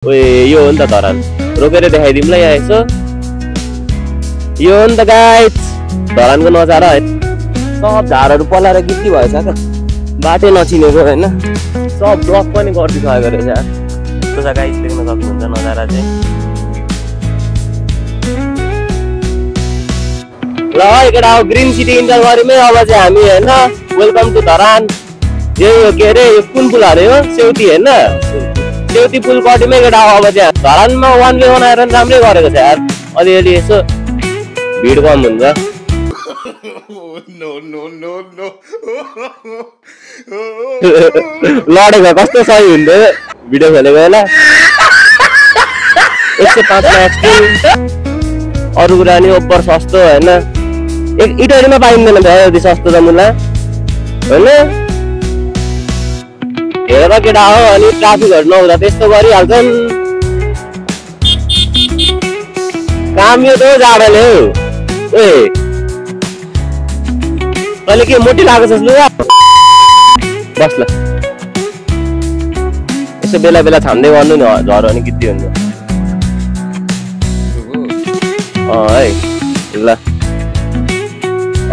ओए यो हो नि त धरान रोकेर देखाइदिउँ ल यहाँ यसो यो हो नि त गाइस धरानको नजारा है सब झारहरू पलाएर गिट्टी भएछ क्या बाटै नचिनेको हैन सब ब्लक पनि गरिदिसकेको रहेछ यार त्यो छ गाइस देख्न सक्नुहुन्छ नजारा चाहिँ ल है केटा हो ग्रीन सिटी इन्टर गऱ्यौँ अब चाहिँ हामी हैन वेलकम टु धरान यो के अरे यो कुन पुल अरे हो सेउती हैन सेउती पुल कटिमै केटा अब चाहिँ धरानमा वान वे बनाएर राम्रै गरेको छ यार अलिअलि यसो भिड कम हुन्छ लडेको कस्तो सही हुन्थ्यो भिडियो खेलेको बेला 105 लाख अरू कुरा नि ओभर सस्तो होइन इटरीमा पाइँदैन भयो यति सस्तो त मुला होइन हेर केटा हो अनि ट्राफिकहरू नहुँदा त्यस्तो गरिहाल्छन् काम यो त जाडोले हो ए तैँले के मोटी लागेको छस् लु बस ल यसो बेला बेला छान्दै गर्नु नि झर अनि गिट्टी हुन्छ है ल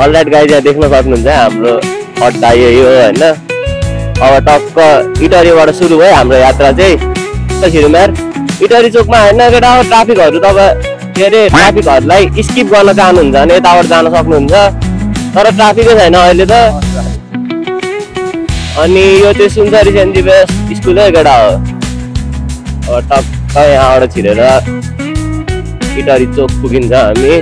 अलराइट गाइज यहाँ देख्न सक्नुहुन्छ हाम्रो अड्डा यही हो होइन अब टक्क इटरीबाट सुरु भयो हाम्रो यात्रा चाहिँ कसरी यार इटरी चोकमा होइन केटा हो ट्राफिकहरू तपाईँ के अरे ट्राफिकहरूलाई स्किप गर्न चाहनुहुन्छ भने यताबाट जान सक्नुहुन्छ तर ट्राफिकै छैन अहिले त अनि यो चाहिँ सुनसरी सेन्ट जेभियर्स स्कुल है केटा हो अब टक्क यहाँबाट छिरेर इटरी चोक पुगिन्छ हामी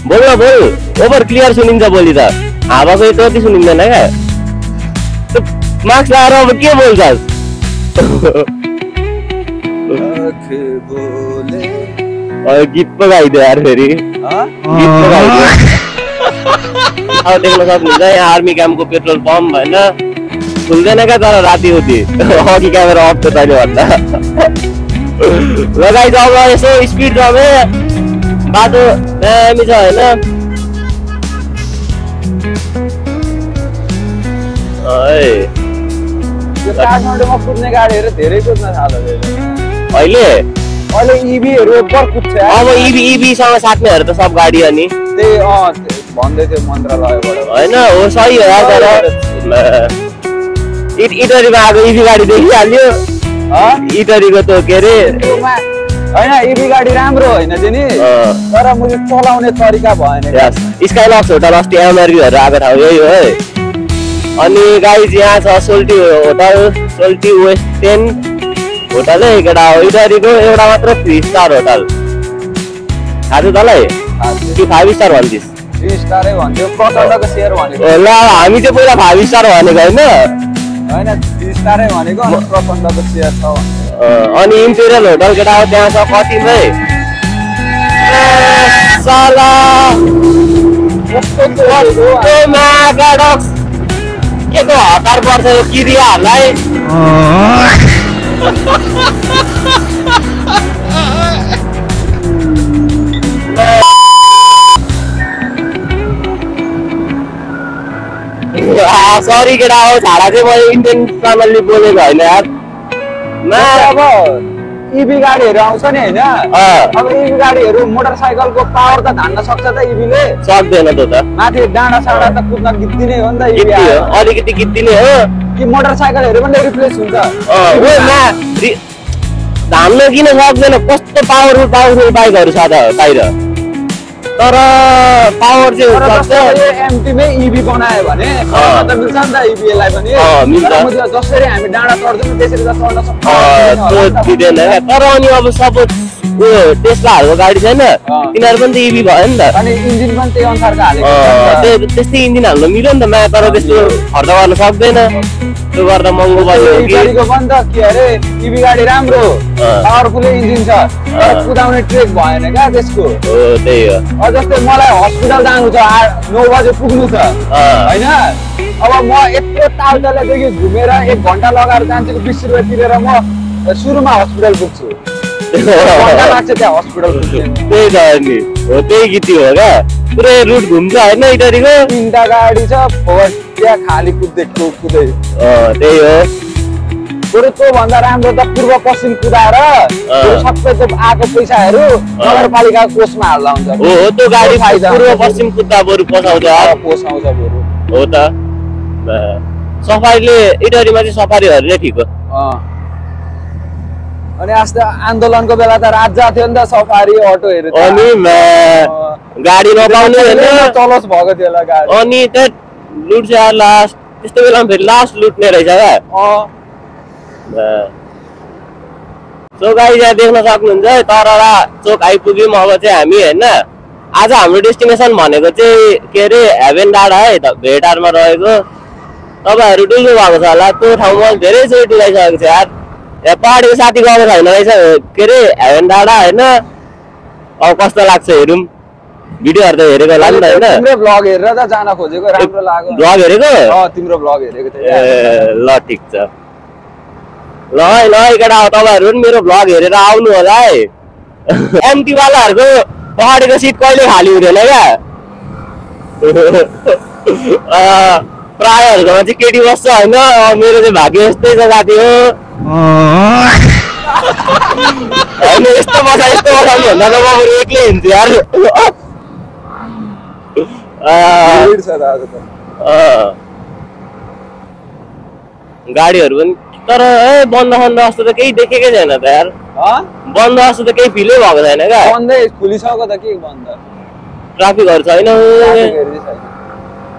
बोल न बोल ओभर क्लियर सुनिन्छ बोली त हावाको कति सुनिँदैन क्या मास्क लगाएर अब के बोल्छस् गीत पो गाइदियो यार फेरि गीत पो गाइदियो अब देख्न सक्नुहुन्छ यहाँ आर्मी क्याम्पको पेट्रोल पम्प होइन खुल्दैन क्या तर राति उति अघि क्यामेरा अफ त तैँले भन्दा लगाइ अब यसो स्पिड जमे बाटो दामी छ होइन काठमाडौँमा कुद्ने गाडीहरू धेरै कुद्न थाल्यो अहिले इभीहरू ओभर कुद्छ अब इभीसँग साथीहरू त सब गाडी अनि त्यही भन्दै थियो मन्त्रालयबाट होइन हो सही हो तर इटरीमा आएको इभी गाडी देखिहाल्यो इटरीको त के अरे होइन इभी गाडी राम्रो होइन नि तर मैले चलाउने तरिका भएन स्काइलक्स होटल अस्ति एमआरबीहरू आएको ठाउँ यही हो है अनि गाइज यहाँ छ सोल्टी होटल सोल्टी वेस्ट 10 होटल है केटा हो इटरीको एउटा मात्र 3 स्टार होटल थाहा छ तँलाई कि 5 स्टार भन्दिस् 3 स्टारै भन्थ्यो प्रचण्डको सेयर भनेको ल हामी चाहिँ पहिला 5 स्टार भनेको होइन 3 स्टारै भनेको प्रचण्डको सेयर छ अनि इम्पेरियल होटल केटा हो त्यहाँ छ कतिमै साला के को हतार पर्छ यो किरियाहरूलाई सरी केटा हो झाडा चाहिँ मैले इन्टेन्सनली बोलेको होइन यार अब इभी गाडीहरू आउँछ नि होइन अब इभी गाडीहरू मोटरसाइकलको पावर त धान्न सक्छ त इभीले सक्दैन त माथि डाँडा साडा त कुद्न गिद्दिने हो नि त अलिकति गिद्दिने हो कि मोटरसाइकलहरू पनि रिप्लेस हुन्छ धान्न किन सक्दैन कस्तो पावरफुल बाइकहरू छ त बाहिर तर पावर चाहिँ एमटीमै इभी बनायो भने त मिल्छ नि त इभीलाई पनि जसरी हामी डाँडा चढ्छौँ त्यसरी त चढ्न सक्छ तर अनि अब सपोज उयो टेस्लाहरूको गाडी छैन तिनीहरू पनि त इभी भयो नि त अनि इन्जिन पनि त्यही अनुसारको हालेको त्यस्तै इन्जिन हाल्नु मिल्यो नि त मा तर त्यस्तो खर्च गर्न सक्दैन त्यो गर्दा महँगो भयो पनि त के अरे इभी गाडी राम्रो पावरफुल इन्जिन छ तर कुदाउने ट्रेक भएन क्या त्यसको त्यही हो जस्तै मलाई हस्पिटल जानु छ 9 बजे पुग्नु छ होइन अब म यत्रो तालतलादेखि घुमेर 1 घन्टा लगाएर जान्छु 20 रुपियाँ तिरेर म सुरुमा हस्पिटल पुग्छु लाग्छ त्यहाँ हस्पिटल त्यही त नि हो त्यही गीत हो क्या पुरै रुट घुम्छ होइन इटरीको 3टा गाडी छ त्यहाँ खाली कुद्दै त्यही हो बरु त्योभन्दा राम्रो त पूर्व पश्चिम कुदाएर सबै त्यो आएको पैसाहरू नगरपालिकाको कोषमा हाल्दा हुन्छ। हो त्यो गाडी पूर्व पश्चिम कुद्दा बरु पोसाउँछ बरु हो त। सफारीले इटहरीमा चाहिँ सफारीहरू नै ठिक हो। अनि अस्ति आन्दोलनको बेला त राज्य थियो नि त सफारी अटोहरू अनि गाडी नपाउने होइन चलस भएको थियो होला गाडी। अनि त लुट्छ लास्ट त्यस्तो बेलामा फेरि लास्ट लुट्ने रहेछ क्या। चोक आइजा देख्न सक्नुहुन्छ तररा चोक आइपुग्यौँ। अब चाहिँ हामी होइन आज हाम्रो डेस्टिनेसन भनेको चाहिँ के अरे हेभेन डाँडा है भेटारमा रहेको। तपाईँहरू डुल्नु भएको छ होला त्यो ठाउँमा धेरैचोटि डुलाइसकेको छ यार। यहाँ पहाडीको साथी गएको छैन रहेछ के अरे हेभेन डाँडा होइन। अब कस्तो लाग्छ हेरौँ भिडियोहरू त हेरेको होला नि त होइन। तिम्रो ब्लग हेरेर त जान खोजेको राम्रो लाग्यो। ब्लग हेरेको तिम्रो ब्लग हेरेको थिएँ। ल ठिक छ ल है ल केटा तपाईँहरू पनि मेरो ब्लग हेरेर आउनु होला है। एमटी वालाहरूको पहाडीको सिट कहिले खाली हुँदैन क्या। प्रायःहरूकोमा चाहिँ केटी बस्छ होइन। मेरो चाहिँ भाग्य यस्तै छ साथी हो होइन। यस्तो बसाउनु भन्दा त म एक्लै हिँड्छु यार। गाडीहरू पनि तर बन्द खन्द जस्तो त केही देखेकै छैन त यार। बन्द जस्तो त केही फिलै भएको छैन क्या। बन्दै खुलिसक्यो त के बन्द ट्राफिकहरू छैन।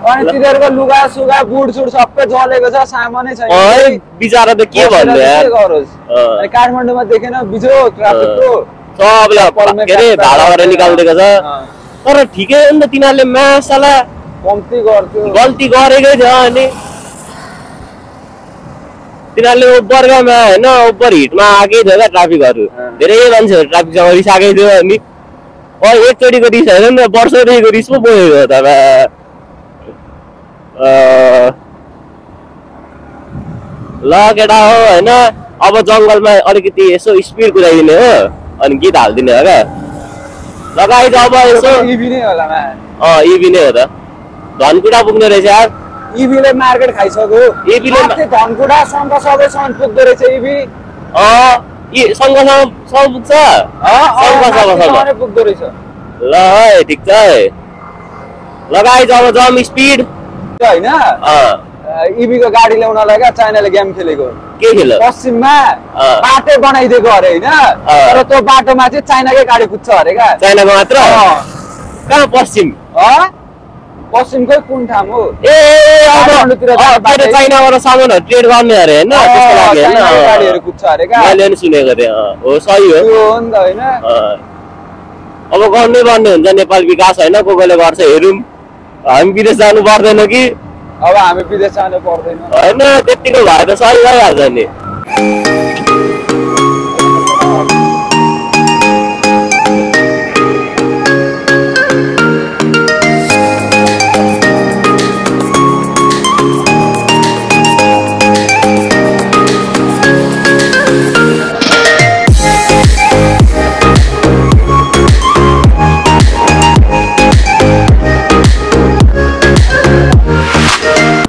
अनि तिनीहरूको लुगा सुगा बुट सुट सबै जलेको छ सामानै छैन बिचारा त के भन्नु यार। काठमाडौँमा देखेन बिजो ट्राफिकको सबलाई के अरे भाडा गरेर निकालिदिएको छ। तर ठिकै हो नि त तिनीहरूले मासाला कम्ती गर्थ्यो गल्ती गरेकै थियो। अनि तिनीहरूले ओभरमा होइन ओभर हिटमा आएकै थियो क्या ट्राफिकहरू। धेरै मान्छेहरू ट्राफिकसँग रिसाएकै थियो। अनि एकचोटिको रिस होइन नि वर्षदेखिको रिस पो बोकेको त ल केटा हो होइन। अब जङ्गलमा अलिकति यसो स्पिड कुदाइदिने हो अनि गीत हालिदिने हो क्या। लगाइ अब यसो इभी नै होला इभी नै हो त। धनकुटा पुग्ने रहेछ यार। इभीले मार्केट खाइसक्यो। इभीले धनकुटा सम्म सबैसम्म पुग्दो रहेछ इभी। सँगसँग पुग्छ पुग्दो रहेछ। ल है ठिक छ है लगाइ अब जम स्पिड होइन। इभीको गाडी ल्याउनलाई क्या चाइनाले गेम खेलेको। के खेल्यो पश्चिममा बाटो बनाइदिएको अरे होइन। तर त्यो बाटोमा चाहिँ चाइनाकै गाडी कुद्छ अरे क्या। चाइनाको मात्र कहाँ पश्चिम पश्चिमकै कुन ठाउँ हो चाइनाबाट सामानहरू ट्रेड गर्ने अरे होइन। गाडीहरू कुद्छ अरे क्या। मैले पनि सुनेको थिएँ हो सही हो नि त होइन। अब गर्नै पर्ने हुन्छ नेपाल विकास होइन। को कोले गर्छ हेरौँ। हामी विदेश जानु पर्दैन कि अब हामी विदेश जानु पर्दैन होइन। त्यतिको भए त सही भइहाल्छ नि।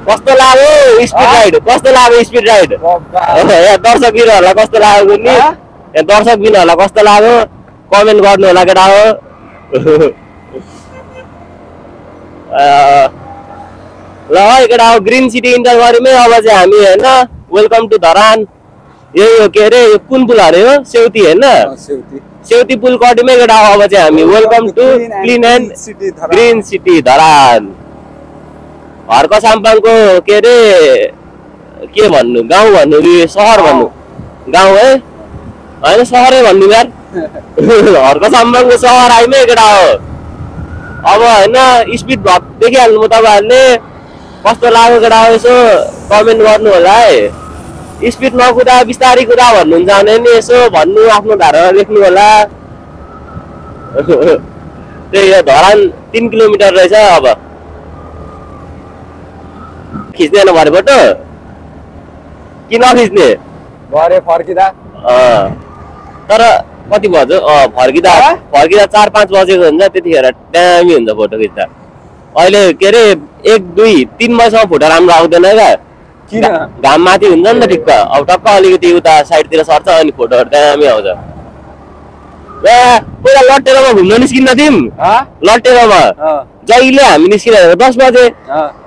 कस्तो लाग्यो स्पिड राइड कस्तो लाग्यो स्पिड राइड यहाँ दर्शकबिनहरूलाई कस्तो लाग्यो नि यहाँ दर्शकबिनहरूलाई कस्तो लाग्यो कमेन्ट गर्नु होला केटा हो। ल है केटा हो ग्रिन सिटी इन्टर गऱ्यौँ अब चाहिँ हामी होइन। Welcome to Dharan. यही हो के अरे कुन पुल अरे हो सेउती होइन। सेउती पुल कट्यौँ केटा हो। अब चाहिँ हामी welcome to clean and green city Dharan. Harka साम्पाङको के अरे के भन्नु गाउँ भन्नु कि सहर भन्नु गाउँ है होइन सहरै भन्नु यार। हर्क साम्पाङको सहर आइमै केटा हो। अब होइन स्पिड भ्लग देखिहाल्नु म तपाईँहरूले कस्तो लाग्यो केटा हो यसो कमेन्ट गर्नु होला है। स्पिड नकुदा बिस्तारै कुदा भन्नुहुन्छ भने नि यसो भन्नु आफ्नो धारणा लेख्नु होला। त्यही हो धरान 3 किलोमिटर रहेछ। अब खिच्दैन भरेबाट कि नखिच्ने भरे फर्किँदा तर कति बज्यो फर्किँदा 4-5 बजेको हुन्छ त्यतिखेर दामी हुन्छ फोटो खिच्दा। अहिले के अरे 1, 2, 3 बजीसम्म फोटो राम्रो आउँदैन क्या। किन घाम माथि हुन्छ नि त ठिक्क अब टक्क अलिकति उता साइडतिर सर्छ अनि फोटोहरू दामी आउँछ पहिला लट्टेरोमा घुम्न निस्किन्न थियौँ लट्टेरोमा जहिले हामी निस्किरहेको 10 बजे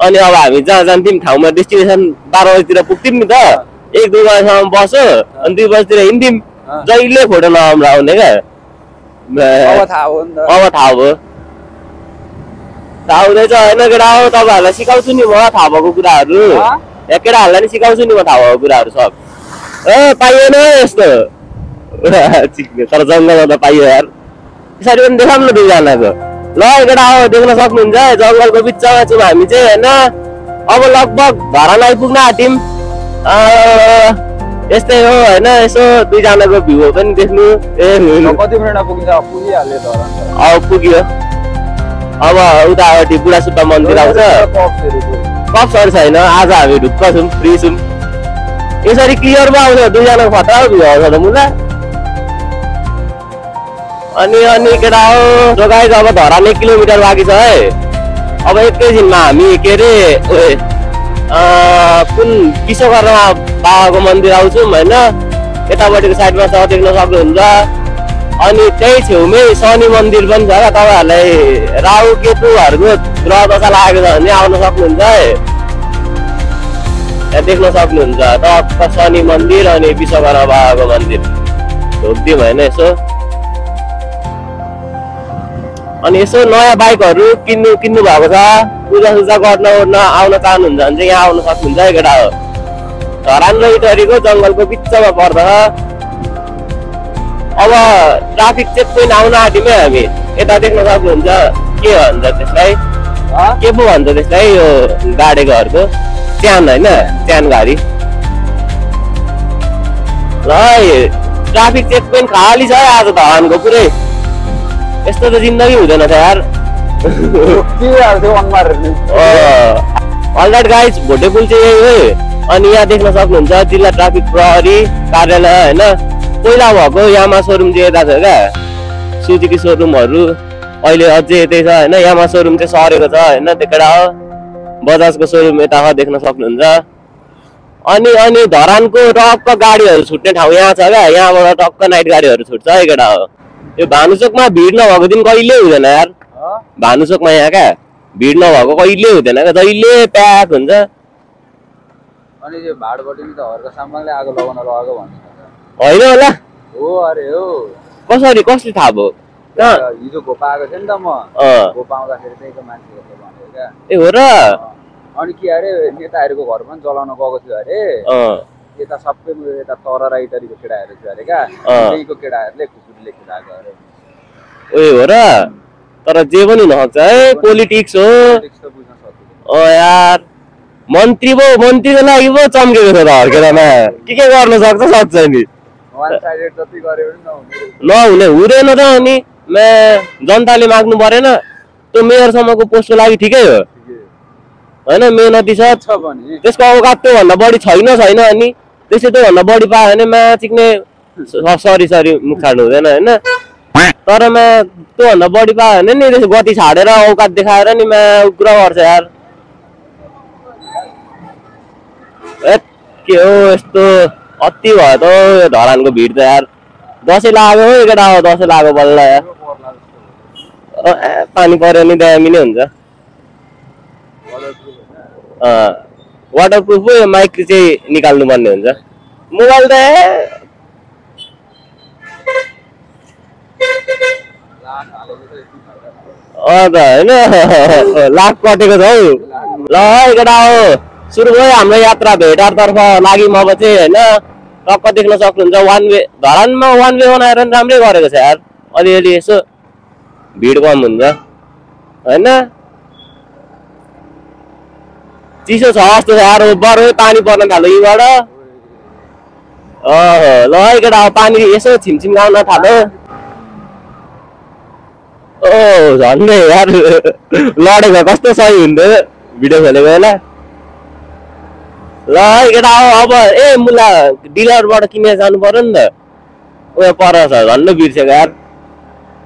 अनि अब हामी जहाँ जान्थ्यौँ ठाउँमा डेस्टिनेसन 12 बजीतिर पुग्थ्यौँ नि त 1-2 बजीसम्म बस्यो अनि 2 बजीतिर हिँड्थ्यौँ जहिले फोटो नआउनु आउने क्या अब थाहा हो नि त अब थाहा भयो थाहा हुँदैछ होइन केटा हो तपाईँहरूलाई सिकाउँछु नि म थाहा भएको कुराहरू केटाहरूलाई नि सिकाउँछु नि म थाहा भएको कुराहरू सब पाइएन यस्तो तर जङ्गलमा त पाइयो यार यसरी पनि देखाउँ न दुईजनाको ल केटा हो देख्न सक्नुहुन्छ जङ्गलको बिचमा छौँ हामी चाहिँ होइन अब लगभग धरान आइपुग्न आँट्यौँ यस्तै हो होइन यसो दुईजनाको भ्यू पनि देख्नु कति मिनटमा पुगिन्छ पुगिहाल्यो धरान अब पुग्यो अब उतापट्टि बुढा सुब्बा मन्दिर आउँछ कप्सहरू छैन आज हामी ढुक्क छौँ फ्री छौँ यसरी क्लियरमा आउँछ दुईजनाको खतरा भ्यू आउँछ त मुला अनि केटा हो जो गाइस अब धरान 1 किलोमिटर बाँकी छ है अब एकैछिनमा हामी के अरे कुन विश्वकर्मा बाबाको मन्दिर आउँछौँ होइन यतापट्टिको साइडमा छ देख्न सक्नुहुन्छ अनि त्यही छेउमै शनि मन्दिर पनि छ क्या तपाईँहरूलाई राहु केतुहरूको ग्रह दशा लागेको छ भने आउन सक्नुहुन्छ है यहाँ देख्न सक्नुहुन्छ टक्क शनि मन्दिर अनि विश्वकर्मा बाबाको मन्दिर ढोकिदिउँ होइन यसो अनि यसो नयाँ बाइकहरू किन्नु भएको छ पूजा सुजा गर्न आउन चाहनुहुन्छ भने चाहिँ यहाँ आउन सक्नुहुन्छ है केटा हो धरान र इटहरीको जङ्गलको बिचमा पर्दछ अब ट्राफिक चेक पोइन्ट आउन आँट्यौँ है हामी यता देख्न सक्नुहुन्छ के भन्छ त्यसलाई के पो भन्छ त्यसलाई यो गाडेकोहरूको च्यान होइन च्यान गाडी ल ट्राफिक चेक पोइन्ट खाली छ है आज धरानको पुरै यस्तो त जिन्दगी हुँदैन त यार अलराइट गाइज भोटे पुल चाहिँ यही हो अनि यहाँ देख्न सक्नुहुन्छ जिल्ला ट्राफिक प्रहरी कार्यालय होइन पहिला भएको यामा सोरुम चाहिँ यता छ क्या सुजुकी सोरुमहरू अहिले अझै यतै छ होइन यामा सोरुम चाहिँ सरेको छ होइन त्यो केटा हो बजाजको सोरुम यता हो देख्न सक्नुहुन्छ अनि धरानको टक्क गाडीहरू छुट्ने ठाउँ यहाँ छ क्या यहाँबाट टक्क नाइट गाडीहरू छुट्छ है केटा हो यो भानुचोकमा भिड नभएको दिन कहिले हुँदैन यार भानुचोकमा यहाँ क्या भिड नभएको कहिले हुँदैन क्या जहिले प्याक हुन्छ अनि यो भाडबटी नि त हरको सामानले आगो लगाउन लगाएको भन्नु होइन होला हो अरे हो कसरी कसले थाहा भयो हिजो घोपा आएको थियो नि त म घोपा आउँदाखेरि चाहिँ मान्छेको भनेको क्या ए हो र अनि के अरे नेताहरूको घर पनि जलाउन गएको थियो अरे यता सबै यता तर राइटरीको केटाहरू थियो अरे क्या त्यहीको केटाहरूले खुकुरीले खेलाएको अरे ए हो र तर जे पनि नसक्छ है पोलिटिक्स हो यार मन्त्री मन्त्रीको लागि पो चम्केको छ त हर्केरमा के गर्न सक्छ नि नहुने हुँदैन त अनि जनताले माग्नु परेन त्यो मेयरसम्मको पोस्टको लागि ठिकै हो होइन मेहनती छ त्यसको औकात त्योभन्दा बढी छैन अनि त्यसले त्योभन्दा बढी पायो भने चिक्ने सरी मुख छाड्नु हुँदैन होइन तर त्योभन्दा बढी पायो भने नि त्यसो गति छाडेर औकात देखाएर नि उग्र गर्छ यार के हो यस्तो अति भयो त यो धरानको भिड त यार दसैँ लाग्यो हो केटा हो दसैँ लाग्यो बल्ल यार पानी पर्यो नि दामी नै हुन्छ वाटरप्रुफ हो यो माइक चाहिँ निकाल्नु पर्ने हुन्छ मोबाइल त होइन लाख कटेको छ हौ ल केटा हो सुरु भयो हाम्रो यात्रा भेटारतर्फ लाग्यौँ अब चाहिँ होइन टक्क देख्न सक्नुहुन्छ वान वे धरानमा वान वे बनाएर पनि राम्रै गरेको छ यार अलिअलि यसो भिड कम हुन्छ होइन चिसो छ जस्तो छ यार बरु पानी पर्न थाल्यो यहीँबाट ल है केटा पानी यसो छिमछिम गाउन थाल्यो झन्डै यार लडेको कस्तो सही हुन्थ्यो भिडियो खोलेको बेला ल है केटा अब मुला डिलरबाट किनेर जानु पर्यो नि त उयो पर छ झन्डै बिर्सेको यार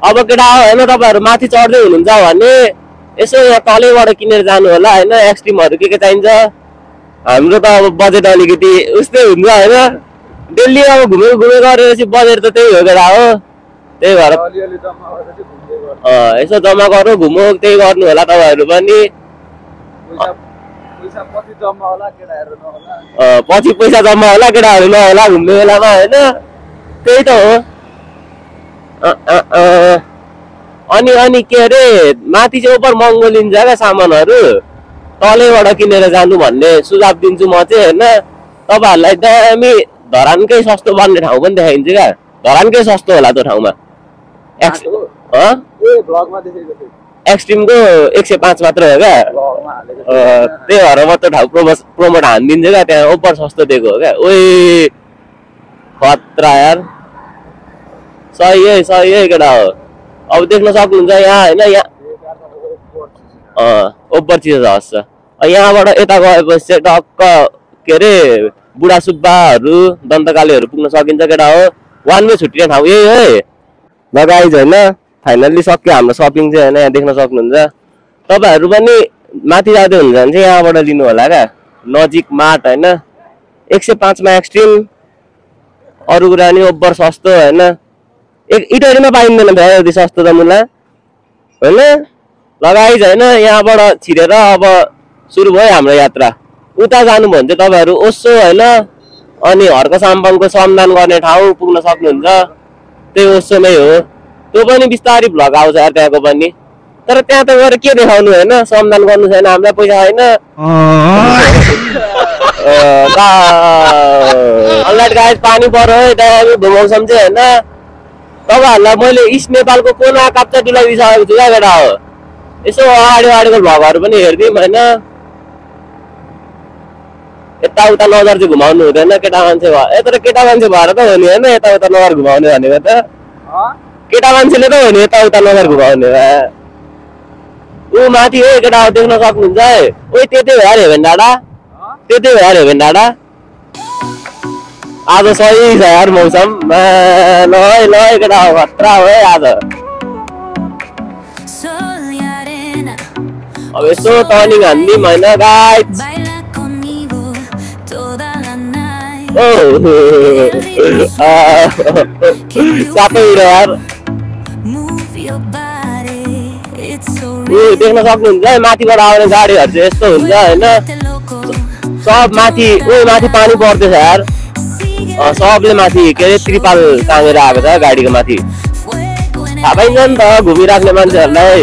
अब केटा होइन तपाईँहरू माथि चढ्दै हुनुहुन्छ भने यसो यहाँ तलैबाट किनेर जानु होला होइन एक्सट्रिमहरू के चाहिन्छ हाम्रो त अब बजेट अलिकति उस्तै हुन्छ होइन डेली अब घुमेको गरेपछि बजेट त त्यही हो केटा हो त्यही भएर यसो जम्मा गरौँ घुमौँ त्यही गर्नु होला तपाईँहरू पनि पछि पैसा जम्मा होला केटाहरू नहोला घुम्ने बेलामा होइन त्यही त हो अनि के अरे माथि चाहिँ ओभर महँगो लिन्छ क्या सामानहरू तलैबाट किनेर जानु भन्ने सुझाव दिन्छु म चाहिँ होइन तपाईँहरूलाई दामी धरानकै सस्तो बन्ने ठाउँ पनि देखाइन्छ क्या धरानकै सस्तो होला त्यो ठाउँमा एक्सट्रिमको 105 मात्र हो क्या त्यही भएर म त्यो ठाउँ प्रोमोट हानिदिन्छ क्या त्यहाँ ओभर सस्तो दिएको हो क्या ओइ खतरा यार सही है केटा हो अब देख्न सक्नुहुन्छ यहाँ होइन यहाँ ओभर चिज हस् यहाँबाट यता गएपछि चाहिँ टक्क के अरे बुढा सुब्बाहरू दन्तकालीहरू पुग्न सकिन्छ केटा हो वान वे छुट्टिने ठाउँ यही है ल गाइज होइन फाइनल्ली सक्यो हाम्रो सपिङ चाहिँ होइन यहाँ देख्न सक्नुहुन्छ तपाईँहरू पनि माथि जाँदै हुन्छ भने चाहिँ यहाँबाट लिनु होला क्या नजिक मार्ट होइन 105 मा एक्सट्रिम अरू कुरा नि ओभर सस्तो होइन इटरीमा पाइँदैन भ्या यति सस्तो त मुला होइन लगाइज होइन यहाँबाट छिरेर अब सुरु भयो हाम्रो यात्रा उता जानु भने चाहिँ तपाईँहरू ओसो होइन अनि हर्क साम्पाङको श्रमदान गर्ने ठाउँ पुग्न सक्नुहुन्छ त्यही ओसोमै हो त्यो पनि बिस्तारै भ्लग आउँछ यार त्यहाँको पनि तर त्यहाँ त गएर के देखाउनु होइन श्रमदान गर्नु छैन हामीलाई पैसा छैन अलराइट गाइस पानी पर्यो है त्यहाँ हामी घुमाउँछौँ चाहिँ होइन तपाईँहरूलाई मैले इस्ट नेपालको कोना काप्चा डुलाइदिइसकेको छु क्या केटा हो यसो अगाडिको भ्लगहरू पनि हेरिदिउँ होइन यताउता नजर चाहिँ घुमाउनु हुँदैन केटा मान्छे भयो तर केटा मान्छे भएर त हो नि होइन यताउता नजर घुमाउने भनेको त केटा मान्छेले त हो नि यताउता नजर घुमाउने ऊ माथि हो केटा देख्न सक्नुहुन्छ है ओ त्यतै भएर हेभेन डाँडा त्यतै भएर हेभेन डाँडा आज सही छ यार मौसम ल है केटा खतरा हो है आज अब यसो टर्निङ हान्दिउँ होइन गाइज सबै यार देख्न सक्नुहुन्छ है माथिबाट आउने गाडीहरू चाहिँ यस्तो हुन्छ होइन सब माथि माथि पानी पर्दैछ यार सबले माथि के अरे त्रिपाल टाँगेर आएको छ गाडीको माथि थाहा पाइन्छ नि त घुमिराख्ने मान्छेहरूलाई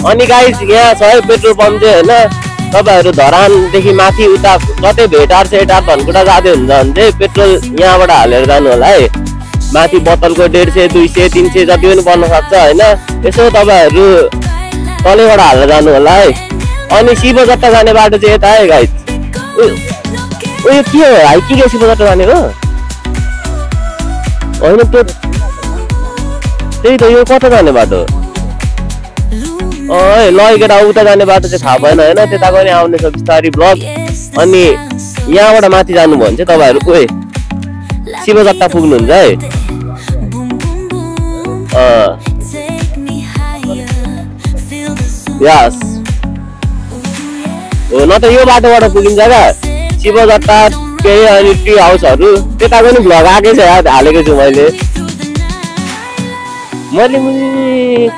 अनि गाइस यहाँ छ है पेट्रोल पम्प चाहिँ होइन तपाईँहरू धरानदेखि माथि उता कतै भेटार सेटार धनकुटा जाँदै हुन्छ भने चाहिँ पेट्रोल यहाँबाट हालेर जानु होला है माथि बोतलको 150 200 300 जति पनि पर्न सक्छ होइन यसो तपाईँहरू तलैबाट हालेर जानु होला है अनि शिवजट्टा जाने बाटो चाहिँ यता है गाइस उयो के हो भाइ के शिवजट्टा जाने हो होइन त्यो त्यही त यो कता जाने बाटो ल केटा उता जाने बाटो चाहिँ थाहा भएन होइन त्यता पनि आउने छ बिस्तारै ब्लग अनि यहाँबाट माथि जानु भयो भने चाहिँ तपाईँहरू शिवजट्टा पुग्नुहुन्छ है यस हो न त यो बाटोबाट पुगिन्छ क्या शिवजट्टा केही अनि टी हाउसहरू त्यता पनि भ्लग आएकै छ यार हालेको छु मैले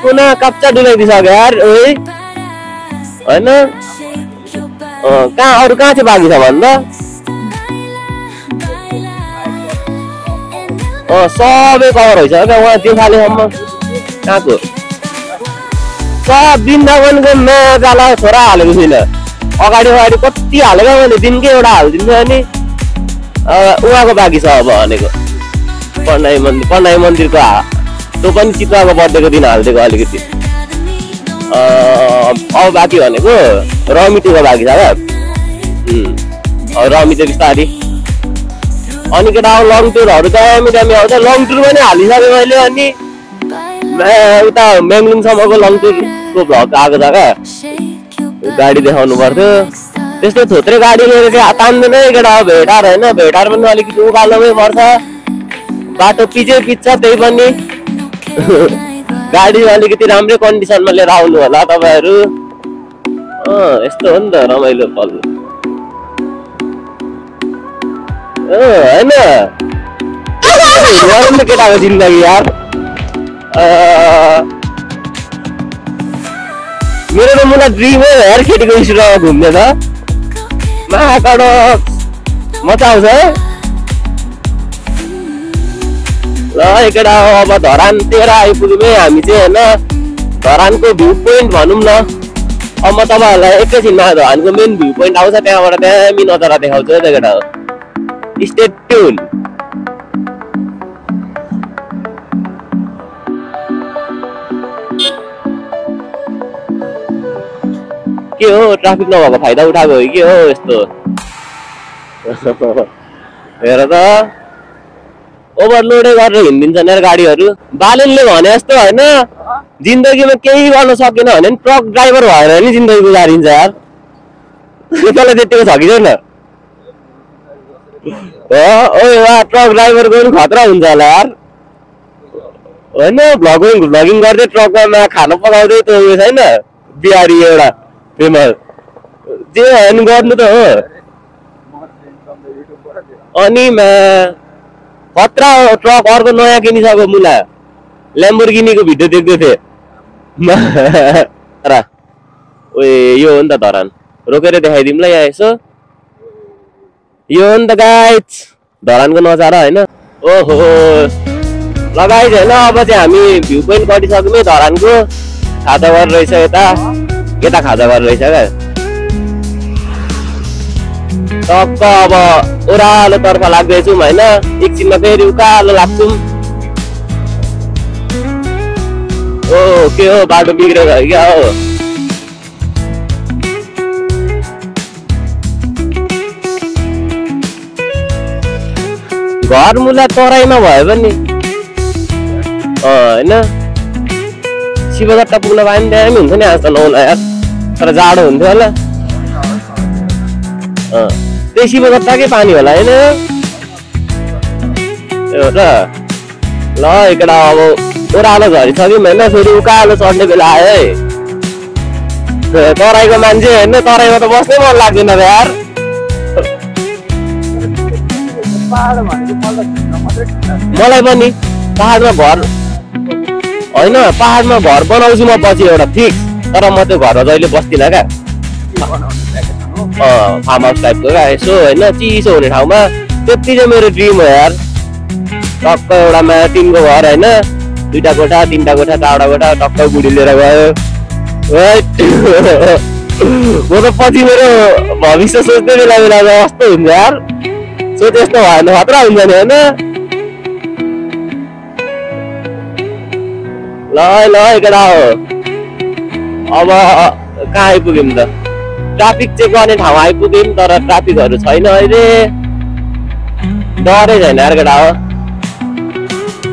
कुना काप्चा डुलाइदिइसक्यो यार ओइ होइन कहाँ अरू कहाँ चाहिँ बाँकी छ भन्दा सबै कभर भइसक्यो क्या उहाँ त्यो खालेसम्म कहाँको सब वृन्दावनको नजाला छोरा हालेको छुइनँ अगाडि कति हालेको मैले दिनकै एउटा हालिदिन्छु अनि उहाँको बाँकी छ अब भनेको पण्डाई मन्दिरको त्यो पनि चित्राको बर्थडेको दिन हालिदिएको अलिकति अब बाँकी भनेको रमिटुको बाँकी छ क्या रमी चाहिँ बिस्तारी अनि केटा अब लङ टुरहरू दामी आउँछ लङ टुर पनि हालिसकेँ मैले अनि उता मेङलुङसम्मको लङ टुरको भ्लग आएको छ क्या गाडी देखाउनु पर्थ्यो त्यस्तो थोत्रै गाडी लिएर चाहिँ तान्दैन केटा अब भेटार होइन भेटार पनि अलिकति उकालोमै पर्छ बाटो पिछे पिच्छ त्यही पनि गाडी अलिकति राम्रै कन्डिसनमा लिएर आउनु होला तपाईँहरू यस्तो हो नि त रमाइलो पल होइन केटाको जिन्दगी यार मेरो त मलाई ड्रिम हो यार केटीको स्टुडियोमा घुम्ने त महाकाड मजा आउँछ है ल केटा अब धरानतिर आइपुग्यौँ है हामी चाहिँ होइन धरानको भ्यू पोइन्ट भनौँ न अब म तपाईँहरूलाई एकैछिनमा धरानको मेन भ्यू पोइन्ट आउँछ त्यहाँबाट त्यहाँ नजारा देखाउँछु है त केटा स्टे ट्युन के हो ट्राफिक नभएको फाइदा उठाएको हो के हो यस्तो हेर त ओभरलोडै गरेर हिँडिदिन्छन् यार गाडीहरू बालेनले भने जस्तो होइन जिन्दगीमा केही गर्न सकेन भने ट्रक ड्राइभर भएर नि जिन्दगी गुजारिन्छ यार तँलाई त्यतिको छ कि छैन ट्रक ड्राइभरको पनि खतरा हुन्छ होला यार होइन भ्लगिङ गर्दै ट्रकमा खाना पकाउँदै त उयो छैन बिहारी एउटा फेमस जे होइन गर्नु त हो अनि खतरा ट्रक अर्को नयाँ किनिसक्यो मुला ल्याम्बोर्गिनीको भिडियो देख्दै थिएँ यो हो नि त धरान रोकेर देखाइदिउँ ल यहाँ यसो यो हो नि त गाइज धरानको नजारा होइन ओहो लगाइज होइन अब चाहिँ हामी भ्यू पोइन्ट कटिसक्यौँ है धरानको खाजाघर रहेछ यता खाजाघर रहेछ क्या टक्क अब ओह्रालो तर्फ लाग्दैछौँ होइन एकछिनमा फेरि उकालो लाग्छौँ ओ के हो बाटो बिग्रेको क्या हो घर मुला तराईमा भयो भने होइन शिवघट्टा पुग्न पायो भने दामी हुन्छ नि आज त नौला यार तर जाडो हुन्थ्यो होला त्यही शिवघट्टाकै पानी होला होइन एउटा ल एकटा अब ओह्रालो झरिसक्यौँ होइन फेरि उकालो चढ्ने बेला आयो है तराईको मान्छे होइन तराईमा त बस्नै मन लाग्दैन यार मलाई पनि पहाडमा घर होइन पहाडमा घर बनाउँछु म पछि एउटा फिक्स तर म त्यो घरमा जहिले बस्दिनँ क्या फार्म हाउस टाइपको क्या यसो होइन चिसो हुने ठाउँमा त्यति चाहिँ मेरो ड्रिम हो यार टक्क एउटामा टिनको घर होइन 2टा कोठा 3टा कोठा 4वटा कोठा टक्क बुढी लिएर गयो म त पछि मेरो भविष्य सोच्दै बेला बेलामा कस्तो हुन्छ यार सोच यस्तो भयो भने खतरा हुन्छ नि होइन ल केटा हो अब कहाँ आइपुग्यौँ त ट्राफिक चेक गर्ने ठाउँ आइपुग्यौँ तर ट्राफिकहरू छैन अहिले डरै छैन यार केटा हो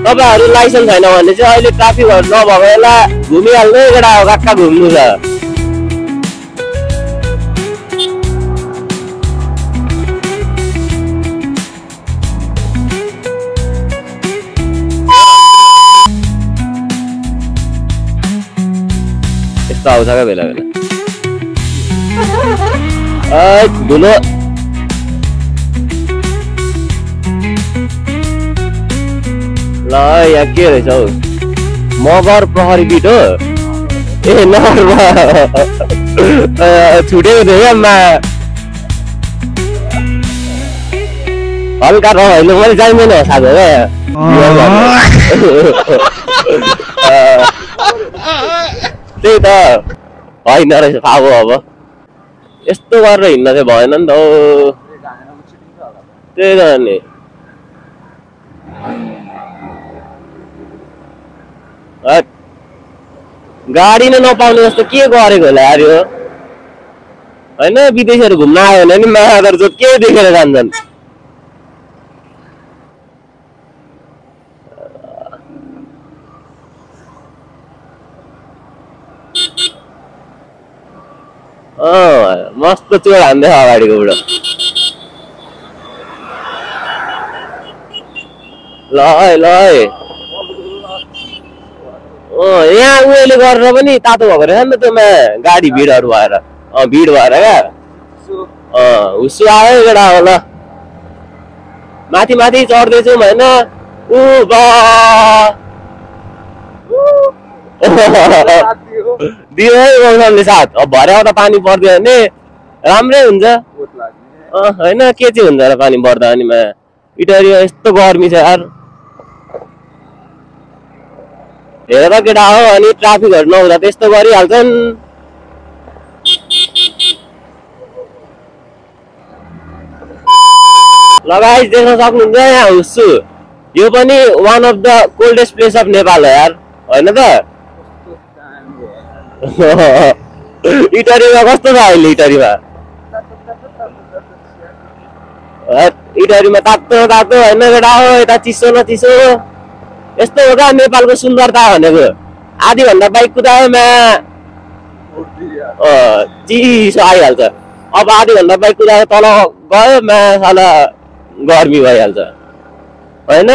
तपाईँहरू लाइसेन्स छैन भने चाहिँ अहिले ट्राफिकहरू नभएको बेला घुमिहाल्नु केटा हो कहाँ घुम्नु छ यस्तो आउँछ क्या बेला बेला धुलो ल यहाँ के रहेछ हौ मगर प्रहरी बिट हो ए नगरमा छुटेको थियो क्या हल्का रह्यो मैले जान्दैन साथी त्यही त होइन रहेछ थाहा अब यस्तो गरेर हिँड्न चाहिँ भएन नि त हौ त्यही त नि गाडी नै नपाउने जस्तो के गरेको होला यार यो होइन विदेशीहरू घुम्न आयो भने नि महादर जो के देखेर जान्छन् मस्त चोर हान्दै अगाडिको बुढो ल यहाँ उयोले गरेर पनि तातो भएको रहेछ नि त त्योमा गाडी भिडहरू भएर भिड भएर क्या हुस्सु आयो केटा हो ल माथि माथि चढ्दैछौँ होइन ऊ बा दियो है मौसमले साथ अब भरे आउँदा पानी पर्दैन भने राम्रै हुन्छ होइन के चाहिँ हुन्छ र पानी पर्दा अनि इटहरीमा यस्तो गर्मी छ यार हेर त केटा हो अनि ट्राफिकहरू नहुँदा त्यस्तो गरिहाल्छन् लगाइस देख्न सक्नुहुन्छ यहाँ हुस्छु यो पनि one of the coldest place of Nepal हो यार होइन त इटहरीमा कस्तो छ अहिले इटहरीमा तातो तातो होइन केटा हो यता चिसो न चिसो यस्तो हो क्या नेपालको सुन्दरता भनेको आधी घन्टा बाइक कुदायो चिसो आइहाल्छ अब आधी घन्टा बाइक कुदायो तल गयो साला गर्मी भइहाल्छ होइन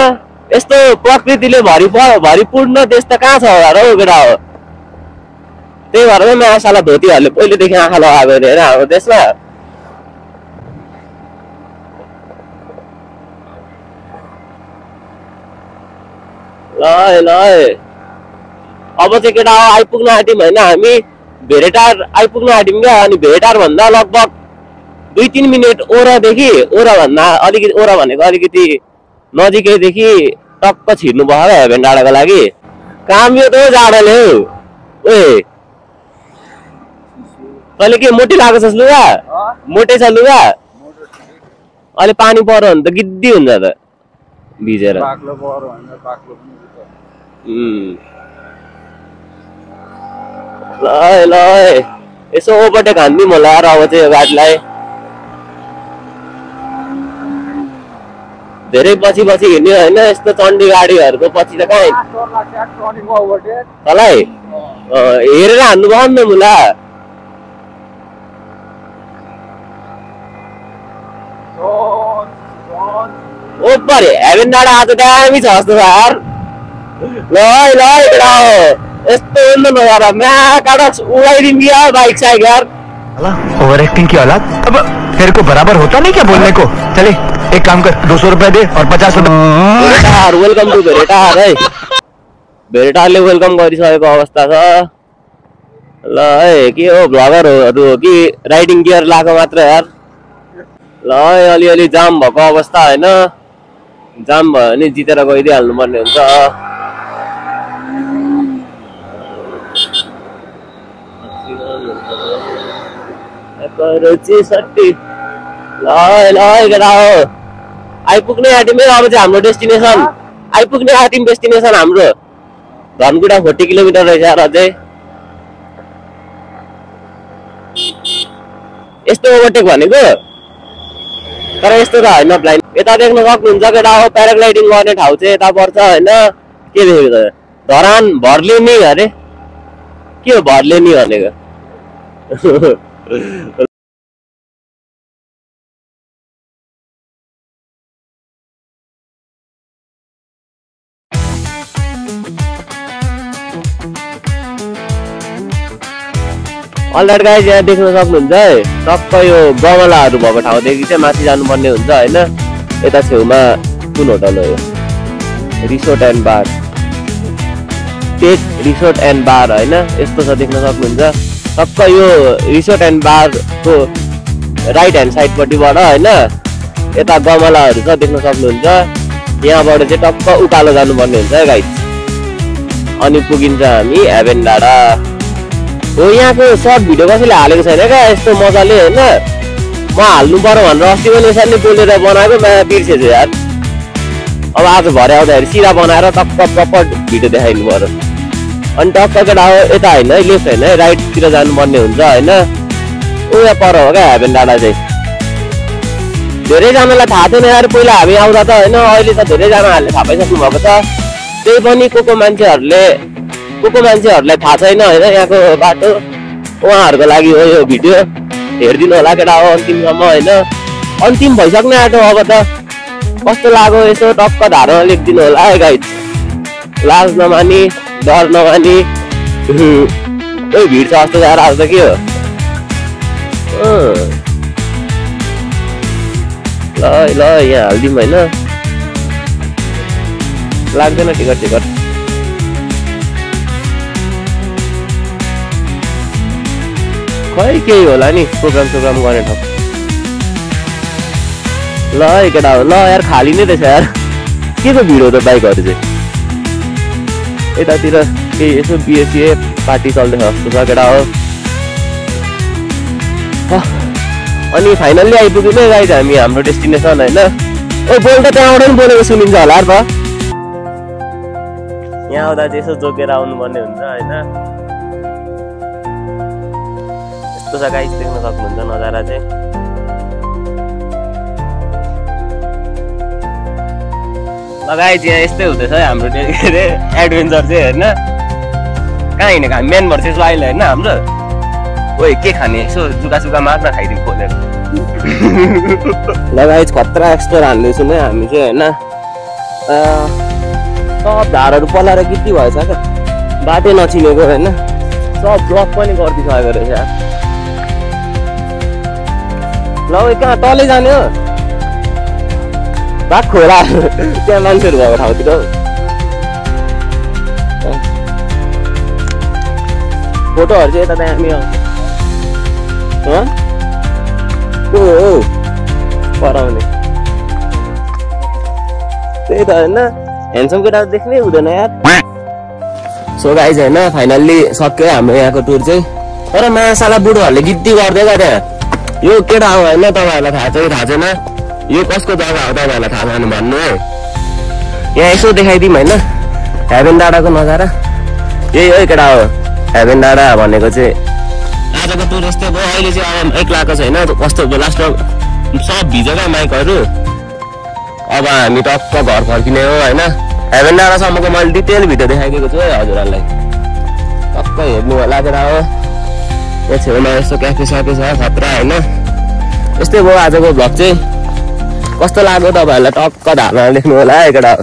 यस्तो प्रकृतिले भरिपूर्ण देश त कहाँ छ होला र केटा हो त्यही भएर साला धोतीहरूले पहिलेदेखि आँखा लगाएको अरे होइन हाम्रो देशमा ल अब चाहिँ केटा हो आइपुग्न आँट्यौँ होइन हामी भेरेटार आइपुग्न आँट्यौँ क्या अनि भेरेटार भन्दा लगभग 2-3 मिनट ओरादेखि ओरा भनेको अलिकति नजिकैदेखि टक्क छिर्नु भयो क्या हेभेन डाँडाको लागि काम यो त जाडोले हौ ओए तैँले के मोटी लगाएको छस् लुगा मोटे छ लुगा अहिले पानी पर्यो भने त गिद्दी हुन्छ त भिजेर ल यसो ओभरटेक हान्दिउँ होला अब चाहिँ यो गाडीलाई धेरै पछि हिँड्यो होइन यस्तो चण्डी गाडीहरूको पछि त कहाँ तँलाई हेरेर हान्नु भयो नि त मुला ओपर हेभेन डाँडा आज दामी छ जस्तो छ यार ल यस्तो नगर म्याकाट उडाइदिउँ क्या बाइक साइक यार ओवर एक्टिंग की औलाद अब तेरे को बराबर होता नहीं क्या बोलने को चले एक काम कर 200 रुपए दे और 50 रुपए वेलकम टू भेरेटार है भेरेटारले वेलकम गरिसकेको अवस्था छ ल है के हो भ्लगरहरू हो कि राइडिङ गियर लगाएको मात्र यार ल अलिअलि जाम भएको अवस्था होइन जाम भयो भने जितेर गइदिइहाल्नु पर्ने हुन्छ आइपुग्ने आँट्यौँ अब चाहिँ हाम्रो डेस्टिनेसन आइपुग्ने आँट्यौँ डेस्टिनेसन हाम्रो धनकुटा 40 किलोमिटर रहेछ यार अझै यस्तो ओभरटेक भनेको तर यस्तो त होइन ब्लाइन्ड यता देख्न सक्नुहुन्छ केटा हो प्याराग्लाइडिङ गर्ने ठाउँ चाहिँ यता पर्छ होइन के देखेको त धरान भर्लेनी अरे के हो भर्लेनी भनेको अलराइट गाइज यहाँ देख्न सक्नुहुन्छ है टक्क यो गमलाहरू भएको ठाउँदेखि चाहिँ माथि जानुपर्ने हुन्छ होइन यता छेउमा कुन होटल हो यो रिसोर्ट एन्ड बार टेक रिसोर्ट एन्ड बार होइन यस्तो छ देख्न सक्नुहुन्छ टक्क यो रिसोर्ट एन्ड बारको राइट ह्यान्ड साइडपट्टिबाट होइन यता गमलाहरू छ देख्न सक्नुहुन्छ यहाँबाट चाहिँ टक्क उकालो जानुपर्ने हुन्छ है गाइज अनि पुगिन्छ हामी हेभेन डाँडा हो यहाँको सर्ट भिडियो कसैले हालेको छैन क्या यस्तो मजाले होइन म हाल्नु पर्यो भनेर अस्ति पनि यसरी बोलेर बनाएको म बिर्सेछु यार अब आज भरे आउँदाखेरि सिधा बनाएर टक्क प्रपर भिडियो देखाइनु पर्यो अनि टक्क केटा हो यता होइन लेफ्ट होइन राइटतिर जानुपर्ने हुन्छ होइन उयो पर हो क्या हेभेन डाँडा चाहिँ धेरैजनालाई थाहा थिएन यार पहिला हामी आउँदा त होइन अहिले त धेरैजनाहरूले थाहा पाइसक्नु भएको छ त्यही पनि को मान्छेहरूलाई थाहा छैन होइन यहाँको बाटो उहाँहरूको लागि हो यो भिडियो हेरिदिनु होला केटा हो अन्तिमसम्म होइन अन्तिम भइसक्ने आँटो अब त कस्तो लाग्यो यसो टक्क धारमा लेखिदिनु होला है गाइज लाज नमानी डर नमानी कोही भिड छ जस्तो जाएर आज त के हो ल यहाँ हालिदिउँ होइन लाग्दैन टिकट खै केही होला नि प्रोग्राम गर्ने ठाउँ ल केटा हो ल यार खाली नै रहेछ यार के को भिड हो त बाइकहरू चाहिँ यतातिर केही यसो बिएसए पार्टी चल्दैछ जस्तो छ केटा हो अनि फाइनल्ली आइपुग्यो नै गाइज हामी हाम्रो डेस्टिनेसन होइन ओ बोल त त्यहाँबाट पनि बोलेको सुनिन्छ होला त यहाँ आउँदा चाहिँ यसो जोकेर आउनुपर्ने हुन्छ होइन यस्तो छ गाइज देख्न सक्नुहुन्छ नजारा चाहिँ गाइज यहाँ यस्तै हुँदैछ है हाम्रो के अरे एडभेन्चर चाहिँ होइन कहाँ हिँडेको हामी मेन भर्सेस वाइल्ड होइन हाम्रो ओइ के खाने यसो जुगा मात्र खाइदिउँ खोलेर ल गाइज खतरा एक्सप्लोर हान्दैछौँ है हामी चाहिँ होइन सब धारहरू पलाएर गिटी भएछ क्या बाटै नचिनेको होइन सब ब्लक पनि गरिदिइसकेको रहेछ यार ल ओइ कहाँ तलै जाने हो बाघ खोला त्यहाँ मान्छेहरू भएको ठाउँतिर फोटोहरू चाहिँ यता दामी आउँछ पराउने त्यही त होइन ह्यान्डसम केटा देख्नै हुँदैन यार सो गाइज होइन फाइनल्ली सक्यो हाम्रो यहाँको टुर चाहिँ तर मासाला बुढोहरूले गिट्टी गर्दै त्यहाँ यो केटा हो होइन तपाईँहरूलाई थाहा छैन यो कसको जग्गा हो तपाईँहरूलाई थाहा छैन भन्नु है यहाँ यसो देखाइदिउँ होइन हेभेन डाँडाको नजारा यही हो केटा हो हेभेन डाँडा भनेको चाहिँ आजको टुर यस्तै भयो अहिले चाहिँ अब एक्लाएको छैन कस्तो भयो लास्टमा सब भिज्यो क्या माइकहरू अब हामी टक्क घर फर्किने हो होइन हेभेन डाँडासम्मको मैले डिटेल भिडियो देखाइदिएको छु है हजुरहरूलाई टक्क हेर्नु होला केटा हो यहाँ छेउमा यस्तो क्याफे स्याफे छ खतरा होइन यस्तै भयो आजको भ्लग चाहिँ कस्तो लाग्यो तपाईँहरूलाई टक्क धारमा लेख्नु होला है केटा